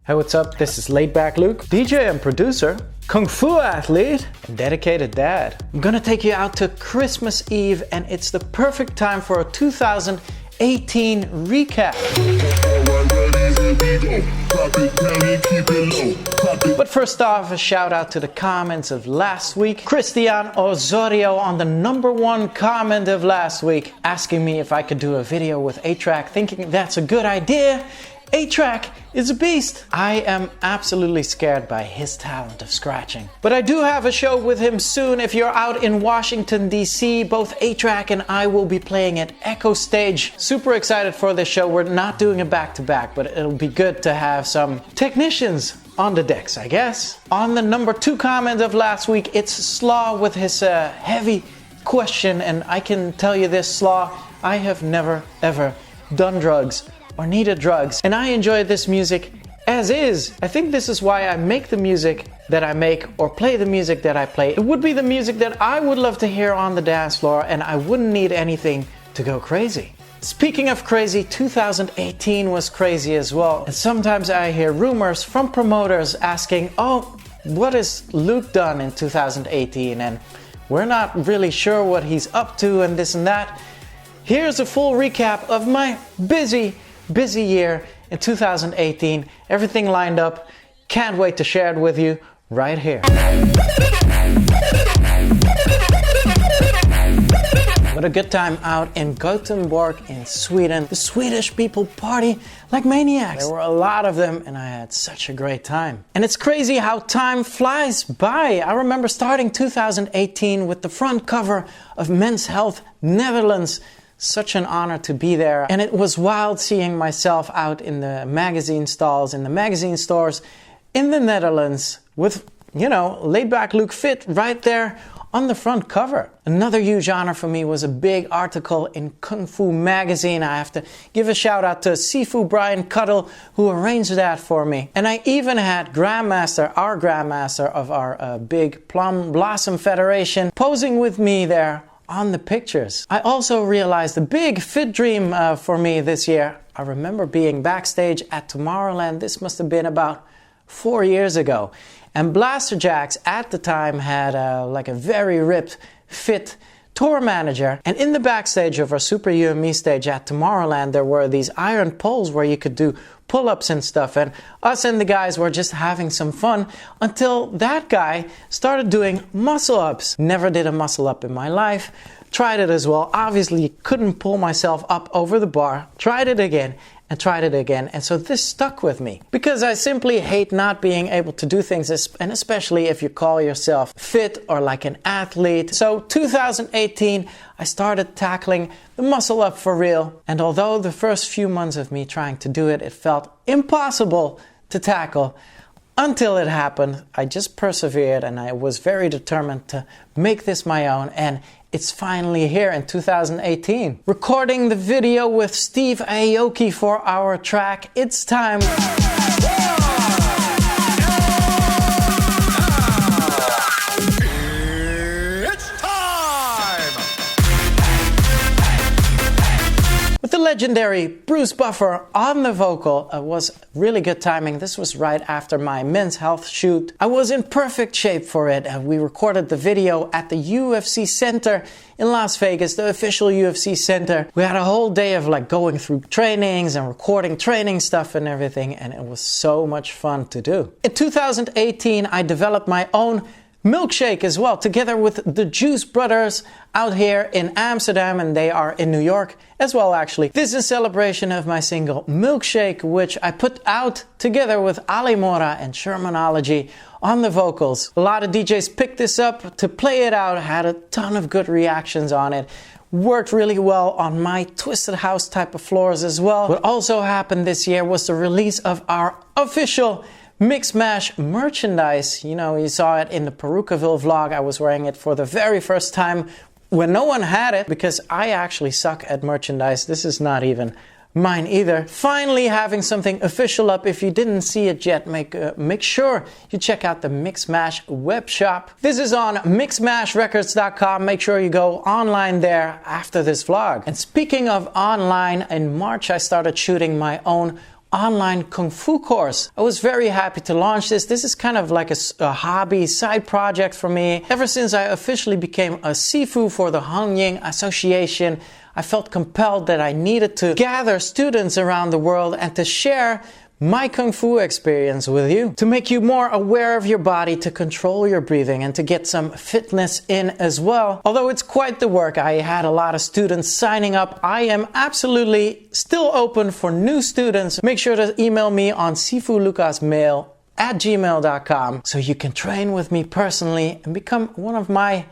Hey, what's up? This is Laidback Luke, DJ and producer, Kung Fu athlete, and dedicated dad. I'm gonna take you out to Christmas Eve, and it's the perfect time for a 2018 recap. But first off, a shout out to the comments of last week. Christian Osorio on the #1 comment of last week, asking me if I could do a video with A-Track, thinking that's a good idea. A-Track is a beast. I am absolutely scared by his talent of scratching. But I do have a show with him soon. If you're out in Washington, D.C., both A-Track and I will be playing at Echo Stage. Super excited for this show. We're not doing a back-to-back, but it'll be good to have some technicians on the decks, I guess. On the #2 comment of last week, it's Slaw with his heavy question. And I can tell you this, Slaw, I have never, ever done drugs or needed drugs, and I enjoy this music as is. I think this is why I make the music that I make or play the music that I play. It would be the music that I would love to hear on the dance floor, and I wouldn't need anything to go crazy. Speaking of crazy, 2018 was crazy as well, and sometimes I hear rumors from promoters asking, oh, what has Luke done in 2018? And we're not really sure what he's up to and this and that. Here's a full recap of my busy year in 2018. Everything lined up. Can't wait to share it with you right here. What a good time out in Gothenburg in Sweden. The Swedish people party like maniacs. There were a lot of them and I had such a great time. And it's crazy how time flies by. I remember starting 2018 with the front cover of Men's Health Netherlands. Such an honor to be there, and it was wild seeing myself out in the magazine stalls, in the magazine stores in the Netherlands with, you know, Laidback Luke fit right there on the front cover. Another huge honor for me was a big article in Kung Fu magazine. I have to give a shout out to Sifu Brian Cuddle who arranged that for me. And I even had our Grandmaster of our big Plum Blossom Federation posing with me there on the pictures. I also realized a big fit dream for me this year. I remember being backstage at Tomorrowland. This must have been about 4 years ago. And Blasterjaxx at the time had like a very ripped, fit tour manager. And in the backstage of our Super You and Me stage at Tomorrowland, there were these iron poles where you could do pull-ups and stuff. And us and the guys were just having some fun until that guy started doing muscle-ups. Never did a muscle-up in my life. Tried it as well. Obviously couldn't pull myself up over the bar. Tried it again. And tried it again, and so this stuck with me because I simply hate not being able to do things, and especially if you call yourself fit or like an athlete. So 2018 I started tackling the muscle up for real, and although the first few months of me trying to do it, it felt impossible to tackle. Until it happened, I just persevered and I was very determined to make this my own, and it's finally here in 2018. Recording the video with Steve Aoki for our track, It's Time. With the legendary Bruce Buffer on the vocal, was really good timing. This was right after my Men's Health shoot. I was in perfect shape for it. We recorded the video at the UFC Center in Las Vegas, the official UFC Center. We had a whole day of like going through trainings and recording training stuff and everything, and it was so much fun to do. In 2018, I developed my own milkshake as well, together with the Juice Brothers out here in Amsterdam, and they are in New York as well actually. This is a celebration of my single Milkshake, which I put out together with Ali Mora and Shermanology on the vocals. A lot of DJs picked this up to play it out, had a ton of good reactions on it. Worked really well on my Twisted House type of floors as well. What also happened this year was the release of our official Mixmash merchandise. You know, you saw it in the Perukaville vlog. I was wearing it for the very first time when no one had it, because I actually suck at merchandise. This is not even mine either. Finally having something official up. If you didn't see it yet, make sure you check out the Mixmash web shop. This is on mixmashrecords.com. Make sure you go online there after this vlog. And speaking of online, in March I started shooting my own online Kung Fu course. I was very happy to launch this. This is kind of like a hobby side project for me. Ever since I officially became a Sifu for the Hanying Association, I felt compelled that I needed to gather students around the world and to share my Kung Fu experience with you, to make you more aware of your body, to control your breathing, and to get some fitness in as well. Although it's quite the work, I had a lot of students signing up. I am absolutely still open for new students. Make sure to email me on sifulucasmail@gmail.com so you can train with me personally and become one of my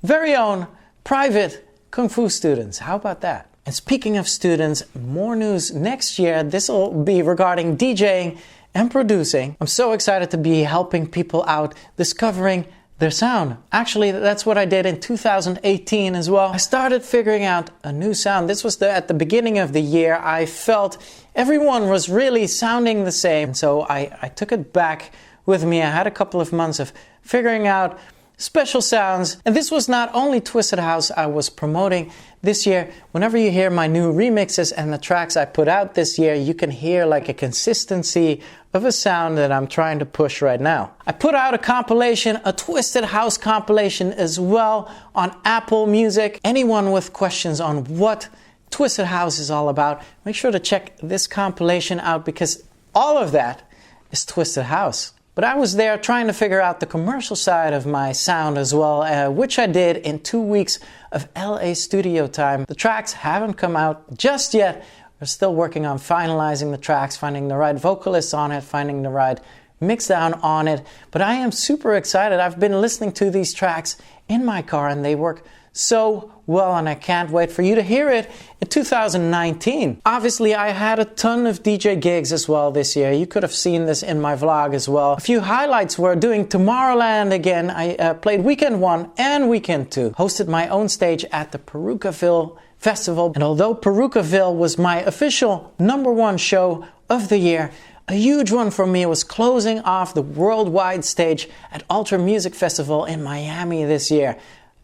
very own private Kung Fu students. How about that? And speaking of students, more news next year. This will be regarding DJing and producing. I'm so excited to be helping people out discovering their sound. Actually, that's what I did in 2018 as well. I started figuring out a new sound. This was at the beginning of the year. I felt everyone was really sounding the same. So I took it back with me. I had a couple of months of figuring out special sounds. And this was not only Twisted House I was promoting this year. Whenever you hear my new remixes and the tracks I put out this year, you can hear like a consistency of a sound that I'm trying to push right now. I put out a compilation, a Twisted House compilation as well on Apple Music. Anyone with questions on what Twisted House is all about, make sure to check this compilation out because all of that is Twisted House. But I was there trying to figure out the commercial side of my sound as well, which I did in 2 weeks of LA studio time. The tracks haven't come out just yet. We're still working on finalizing the tracks, finding the right vocalists on it, finding the right mix down on it. But I am super excited. I've been listening to these tracks in my car and they work so well, and I can't wait for you to hear it in 2019. Obviously, I had a ton of DJ gigs as well this year. You could have seen this in my vlog as well. A few highlights were doing Tomorrowland again. I played Weekend 1 and Weekend 2. Hosted my own stage at the Perukaville Festival. And although Perukaville was my official #1 show of the year, a huge one for me was closing off the worldwide stage at Ultra Music Festival in Miami this year.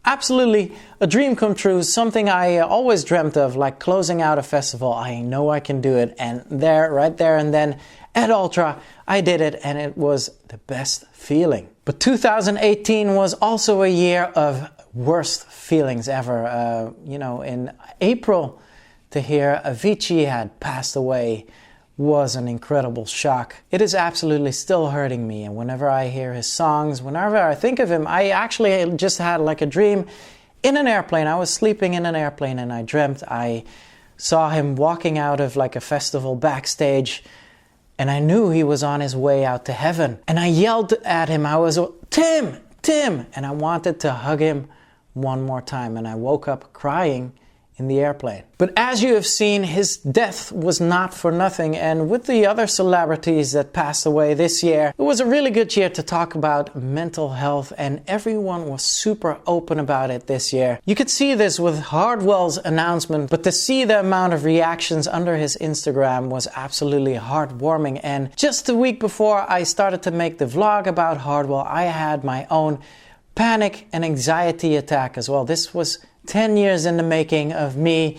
Absolutely a dream come true, something I always dreamt of, like closing out a festival. I know I can do it, and right there and then at Ultra, I did it, and it was the best feeling. But 2018 was also a year of worst feelings ever. In April, to hear Avicii had passed away was an incredible shock. It is absolutely still hurting me, and whenever I hear his songs, whenever I think of him, I actually just had like a dream in an airplane. I was sleeping in an airplane and I dreamt I saw him walking out of like a festival backstage, and I knew he was on his way out to heaven. And I yelled at him, I was, Tim! And I wanted to hug him one more time, and I woke up crying in the airplane. But as you have seen, his death was not for nothing, and with the other celebrities that passed away this year, it was a really good year to talk about mental health, and everyone was super open about it this year. You could see this with Hardwell's announcement, but to see the amount of reactions under his Instagram was absolutely heartwarming. And just a week before I started to make the vlog about Hardwell, I had my own panic and anxiety attack as well. This was 10 years in the making of me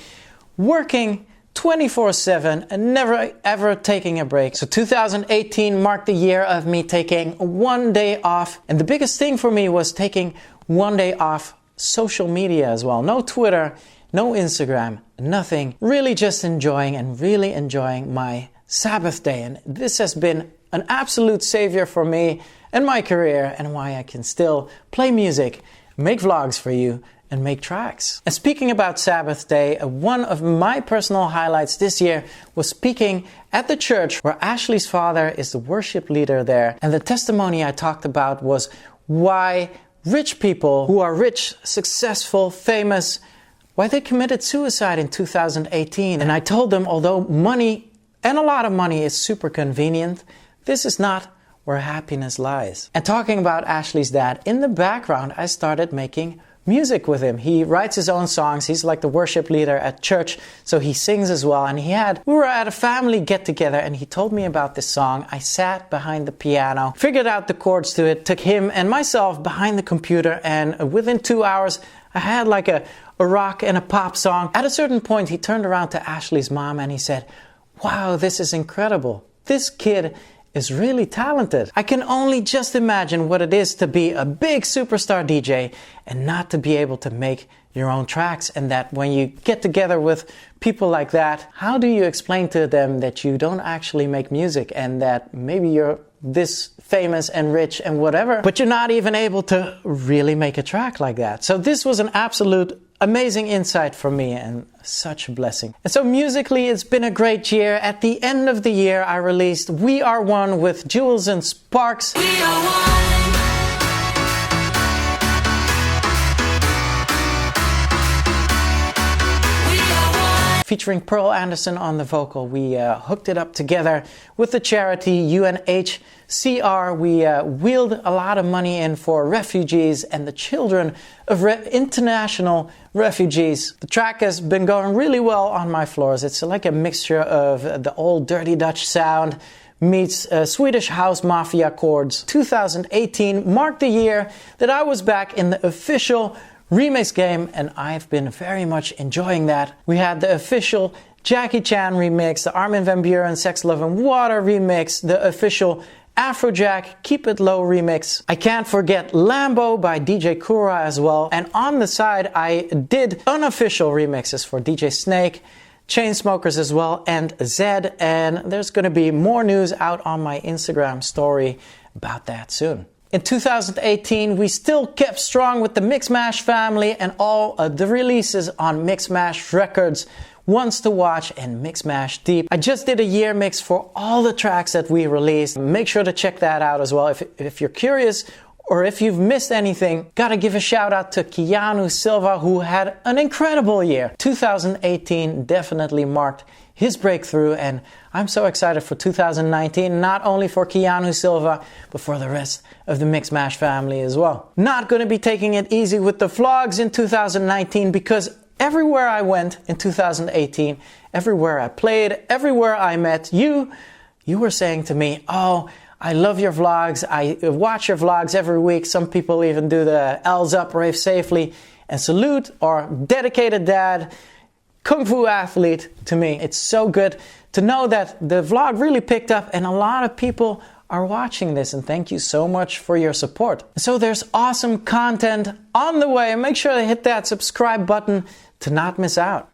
working 24/7 and never ever taking a break. So 2018 marked the year of me taking 1 day off. And the biggest thing for me was taking 1 day off social media as well. No Twitter, no Instagram, nothing. Really just really enjoying my Sabbath day. And this has been an absolute savior for me and my career, and why I can still play music, make vlogs for you, and make tracks. And speaking about Sabbath Day, one of my personal highlights this year was speaking at the church where Ashley's father is the worship leader there. And the testimony I talked about was why rich people who are rich, successful, famous, why they committed suicide in 2018. And I told them, although money, and a lot of money, is super convenient, this is not where happiness lies. And talking about Ashley's dad, in the background I started making music with him. He writes his own songs. He's like the worship leader at church, so he sings as well. And we were at a family get together, and he told me about this song. I sat behind the piano, figured out the chords to it, took him and myself behind the computer, and within 2 hours I had like a rock and a pop song. At a certain point he turned around to Ashley's mom and he said, wow, this is incredible. This kid is really talented. I can only just imagine what it is to be a big superstar DJ and not to be able to make your own tracks, and that when you get together with people like that, how do you explain to them that you don't actually make music and that maybe you're this famous and rich and whatever, but you're not even able to really make a track like that? So this was an absolute amazing insight for me and such a blessing. And so musically, it's been a great year. At the end of the year, I released We Are One with Jules and Sparks. We are one. Featuring Pearl Anderson on the vocal. We hooked it up together with the charity UNHCR. We wheeled a lot of money in for refugees and the children of international refugees. The track has been going really well on my floors. It's like a mixture of the old Dirty Dutch sound meets Swedish house mafia chords. 2018 marked the year that I was back in the official remix game, and I've been very much enjoying that. We had the official Jackie Chan remix, the Armin van Buuren Sex, Love and Water remix, the official Afrojack Keep It Low remix. I can't forget Lambo by DJ Kura as well. And on the side, I did unofficial remixes for DJ Snake, Chainsmokers as well, and Zed. And there's going to be more news out on my Instagram story about that soon. In 2018, we still kept strong with the Mixmash family and all the releases on Mixmash Records, Ones to Watch and Mixmash Deep. I just did a year mix for all the tracks that we released. Make sure to check that out as well. If you're curious or if you've missed anything, gotta give a shout out to Keanu Silva, who had an incredible year. 2018 definitely marked his breakthrough, and I'm so excited for 2019, not only for Keanu Silva, but for the rest of the Mixmash family as well. Not going to be taking it easy with the vlogs in 2019, because everywhere I went in 2018, everywhere I played, everywhere I met you were saying to me, oh, I love your vlogs, I watch your vlogs every week. Some people even do the L's up, rave safely, and salute, or dedicated dad, Kung Fu athlete to me. It's so good to know that the vlog really picked up and a lot of people are watching this, and thank you so much for your support. So there's awesome content on the way. Make sure to hit that subscribe button to not miss out.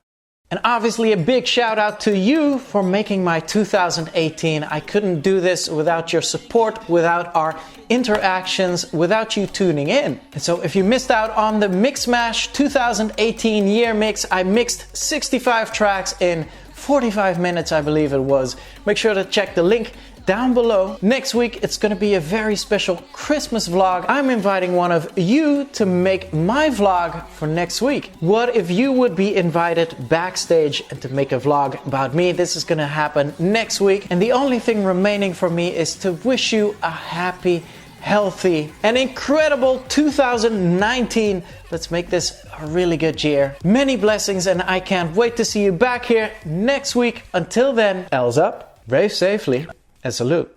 And obviously a big shout out to you for making my 2018. I couldn't do this without your support, without our interactions, without you tuning in. And so if you missed out on the Mixmash 2018 year mix, I mixed 65 tracks in 45 minutes, I believe it was. Make sure to check the link down below. Next week, it's going to be a very special Christmas vlog. I'm inviting one of you to make my vlog for next week. What if you would be invited backstage and to make a vlog about me? This is going to happen next week. And the only thing remaining for me is to wish you a happy, healthy, and incredible 2019. Let's make this a really good year. Many blessings, and I can't wait to see you back here next week. Until then, L's up, rave safely, and salute.